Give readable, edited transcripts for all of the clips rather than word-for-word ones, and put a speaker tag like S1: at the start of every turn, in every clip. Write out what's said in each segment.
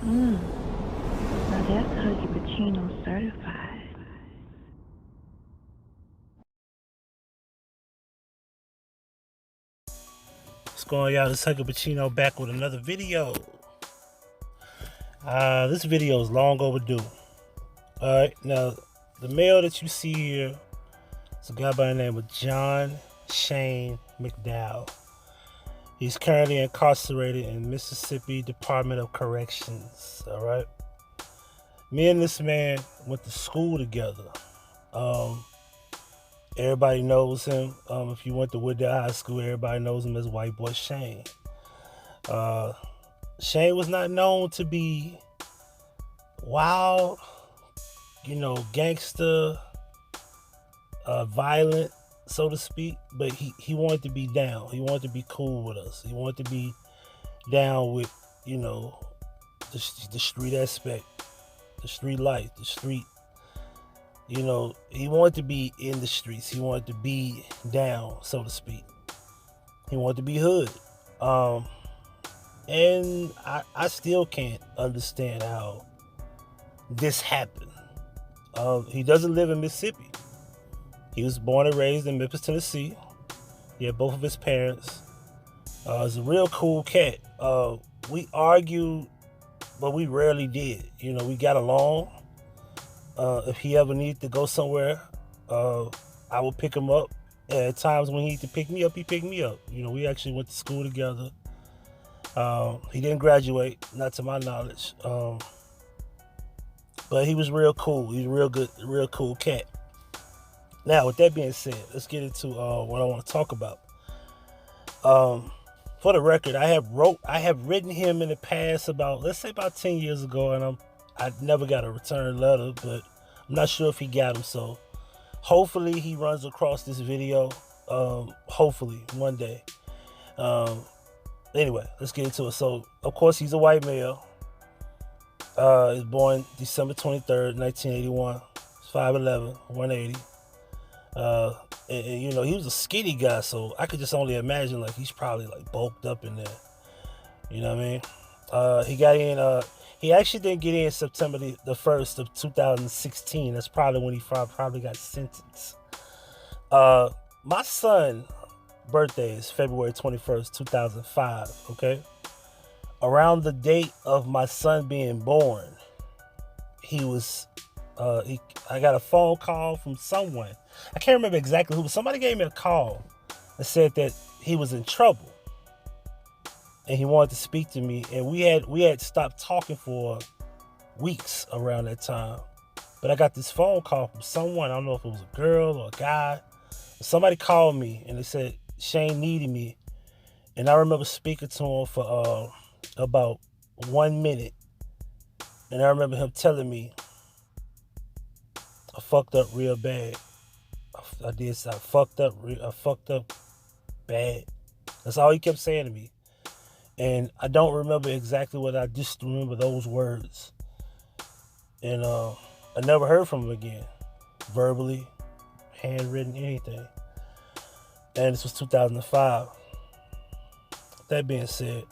S1: Now that's Huggie Pacino certified.
S2: What's going on, y'all? This is Huggie Pacino back with another video. This video is long overdue. Alright, now the male that you see here is a guy by the name of John Shane McDowell. He's currently incarcerated in Mississippi Department of Corrections. Alright. Me and this man went to school together. Everybody knows him. If you went to Woodell High School, everybody knows him as White Boy Shane. Shane was not known to be wild, gangster, violent, so to speak, but he wanted to be down. He wanted to be cool with us. He wanted to be down with, the street aspect, the street life, the street. He wanted to be in the streets. He wanted to be down, so to speak. He wanted to be hood. And I still can't understand how this happened. He doesn't live in Mississippi. He was born and raised in Memphis, Tennessee. He had both of his parents. He's a real cool cat. We argued, but we rarely did. We got along. If he ever needed to go somewhere, I would pick him up. And at times when he needed to pick me up, he picked me up. We actually went to school together. He didn't graduate, not to my knowledge. But he was real cool. He's a real cool cat. Now, with that being said, let's get into what I want to talk about. For the record, I have written him in the past about 10 years ago, and I never got a return letter, but I'm not sure if he got them. So hopefully he runs across this video. Hopefully one day. Anyway, let's get into it. So of course he's a white male. He's born December 23rd, 1981. He's 5'11", 180. And he was a skinny guy, so I could just only imagine like he's probably like bulked up in there. You know what I mean? He got in. He actually didn't get in September the 1st of 2016. That's probably when he probably got sentenced. My son's birthday is February 21st, 2005. Okay. Around the date of my son being born, he was. I got a phone call from someone. I can't remember exactly who, but somebody gave me a call and said that he was in trouble and he wanted to speak to me. And we had stopped talking for weeks around that time. But I got this phone call from someone. I don't know if it was a girl or a guy. Somebody called me and they said Shane needed me. And I remember speaking to him for about 1 minute. And I remember him telling me, I fucked up real bad. I fucked up bad. That's all he kept saying to me. And I don't remember exactly what I just remember those words. And I never heard from him again. Verbally, handwritten, anything. And this was 2005. That being said,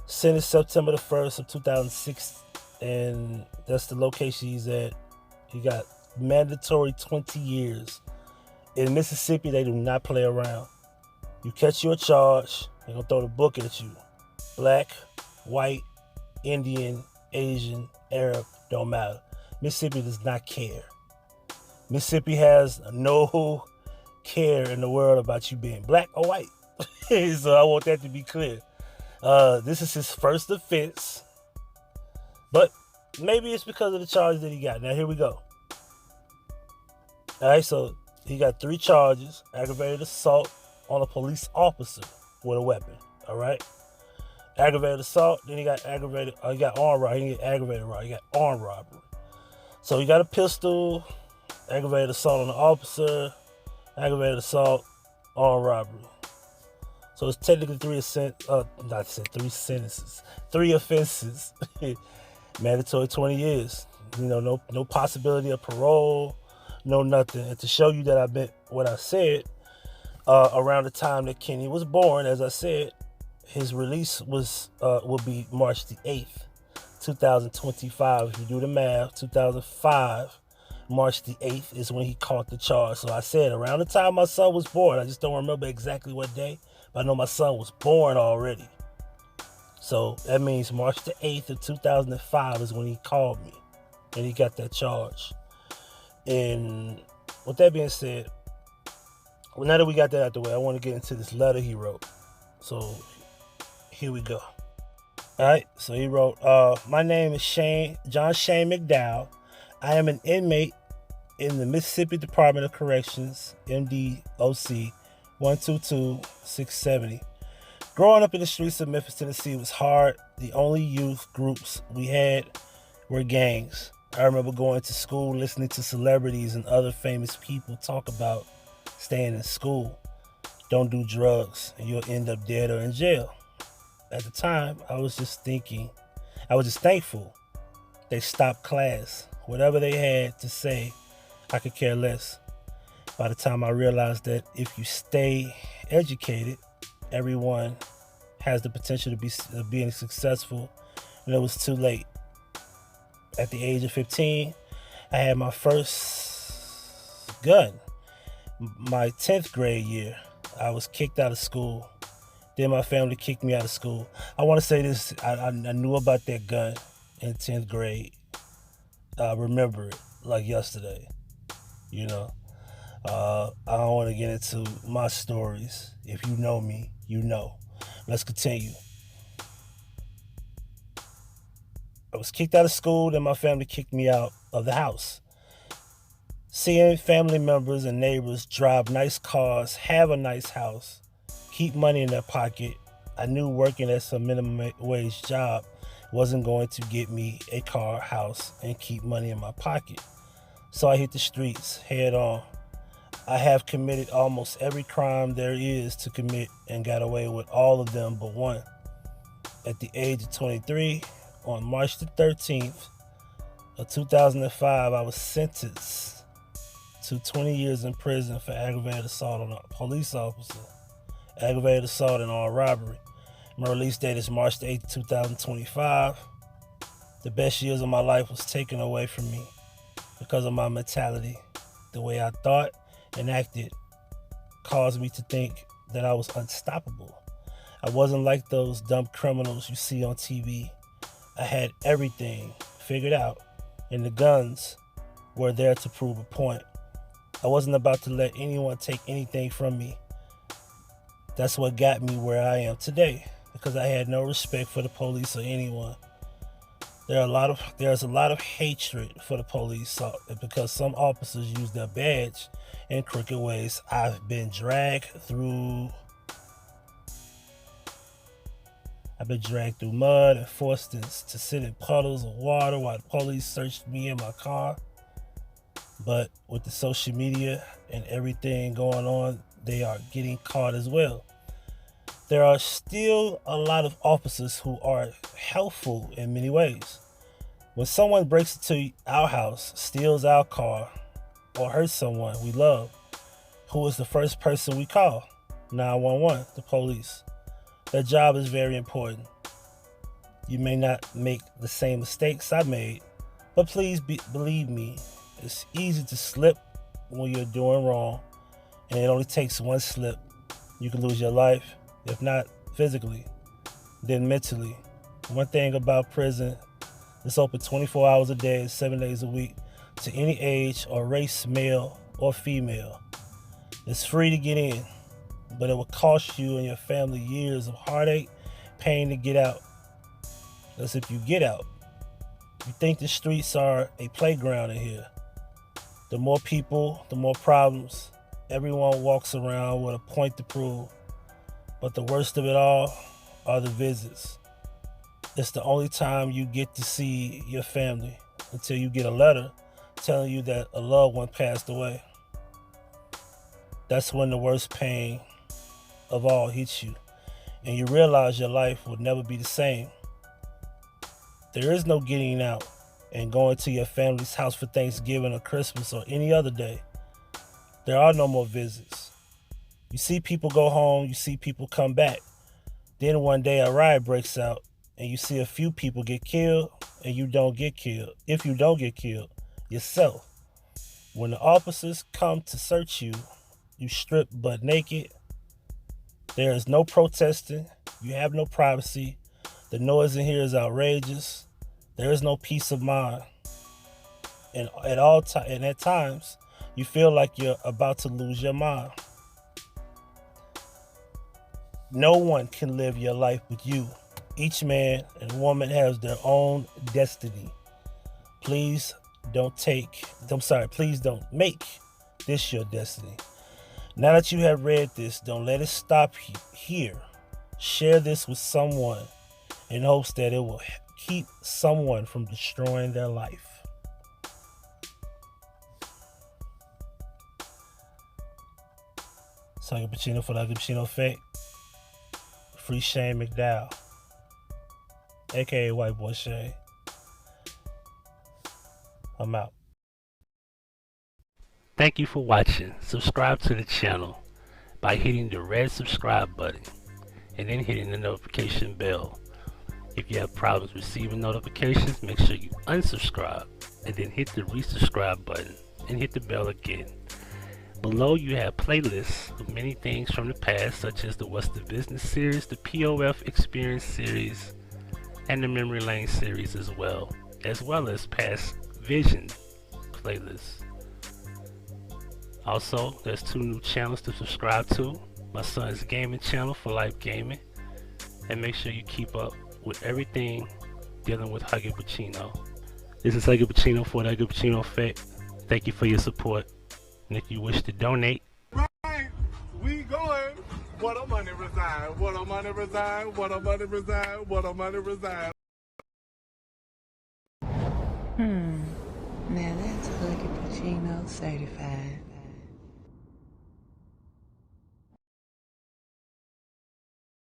S2: sentenced September the 1st of 2006. And that's the location he's at. He got mandatory 20 years. In Mississippi, they do not play around. You catch your charge, they're going to throw the book at you. Black, white, Indian, Asian, Arab, don't matter. Mississippi does not care. Mississippi has no care in the world about you being black or white. So I want that to be clear. This is his first offense. But maybe it's because of the charge that he got. Now, here we go. All right, so he got 3 charges. Aggravated assault on a police officer with a weapon. All right. Aggravated assault. Then he got armed robbery. He didn't get aggravated robbery. He got armed robbery. So he got a pistol, aggravated assault on the officer, aggravated assault, armed robbery. So it's technically 3 sentences. 3 offenses. Mandatory 20 years. No possibility of parole. No nothing. And to show you that I meant what I said, around the time that Kenny was born, as I said, his release will be March the 8th, 2025. If you do the math, 2005, March the 8th is when he caught the charge. So I said around the time my son was born. I just don't remember exactly what day, but I know my son was born already. So that means March the 8th of 2005 is when he called me and he got that charge. And with that being said, well, now that we got that out the way, I want to get into this letter he wrote. So here we go. All right, so he wrote, my name is John Shane McDowell. I am an inmate in the Mississippi Department of Corrections, MDOC 122670. Growing up in the streets of Memphis, Tennessee was hard. The only youth groups we had were gangs. I remember going to school, listening to celebrities and other famous people talk about staying in school. Don't do drugs and you'll end up dead or in jail. At the time, I was just thankful they stopped class. Whatever they had to say, I could care less. By the time I realized that if you stay educated, everyone has the potential to be being successful, and it was too late. At the age of 15, I had my first gun. My 10th grade year, I was kicked out of school. Then my family kicked me out of school. I want to say this, I knew about that gun in 10th grade. I remember it like yesterday, you know. I don't want to get into my stories. If you know me, you know. Let's continue. I was kicked out of school, then my family kicked me out of the house. Seeing family members and neighbors drive nice cars, have a nice house, keep money in their pocket, I knew working at some minimum wage job wasn't going to get me a car, house, and keep money in my pocket. So I hit the streets head on. I have committed almost every crime there is to commit and got away with all of them but one. At the age of 23, on March the 13th of 2005, I was sentenced to 20 years in prison for aggravated assault on a police officer, aggravated assault and armed robbery. My release date is March the 8th, 2025. The best years of my life was taken away from me because of my mentality. The way I thought and acted caused me to think that I was unstoppable. I wasn't like those dumb criminals you see on TV. I had everything figured out, and the guns were there to prove a point. I wasn't about to let anyone take anything from me. That's what got me where I am today, because I had no respect for the police or anyone. There's a lot of hatred for the police because some officers use their badge in crooked ways. I've been dragged through mud and forced to sit in puddles of water while the police searched me in my car. But with the social media and everything going on, they are getting caught as well. There are still a lot of officers who are helpful in many ways. When someone breaks into our house, steals our car, or hurts someone we love, who is the first person we call? 911, the police. Their job is very important. You may not make the same mistakes I made, but please believe me, it's easy to slip when you're doing wrong, and it only takes one slip. You can lose your life, if not physically, then mentally. One thing about prison, it's open 24 hours a day, 7 days a week, to any age or race, male or female. It's free to get in, but it will cost you and your family years of heartache, pain to get out. That's if you get out. You think the streets are a playground in here. The more people, the more problems. Everyone walks around with a point to prove. But the worst of it all are the visits. It's the only time you get to see your family until you get a letter telling you that a loved one passed away. That's when the worst pain of all hits you, and you realize your life will never be the same. There is no getting out and going to your family's house for Thanksgiving or Christmas or any other day. There are no more visits. You see people go home, you see people come back. Then one day a riot breaks out and you see a few people get killed and you don't get killed, if you don't get killed yourself. When the officers come to search you, you strip butt naked. There is no protesting. You have no privacy. The noise in here is outrageous. There is no peace of mind. And at times, you feel like you're about to lose your mind. No one can live your life with you. Each man and woman has their own destiny. Please don't make this your destiny. Now that you have read this, don't let it stop here. Share this with someone in hopes that it will keep someone from destroying their life. So Huggie Pacino for the Huggie Pacino Effect. Free Shane McDowell, aka White Boy Shane. I'm out. Thank you for watching. Subscribe to the channel by hitting the red subscribe button and then hitting the notification bell. If you have problems receiving notifications, make sure you unsubscribe and then hit the resubscribe button and hit the bell again. Below you have playlists of many things from the past, such as the What's the Business series, the POF Experience series, and the Memory Lane series as well as past Vision playlists. Also, there's 2 new channels to subscribe to. My son's gaming channel for Life Gaming, and make sure you keep up with everything dealing with Huggie Pacino. This is Huggie Pacino for the Huggie Pacino Effect. Thank you for your support. And if you wish to donate,
S3: right, we going. What a money reside, what a money reside, what a money reside, what a money reside.
S1: Now that's Huggie Pacino certified.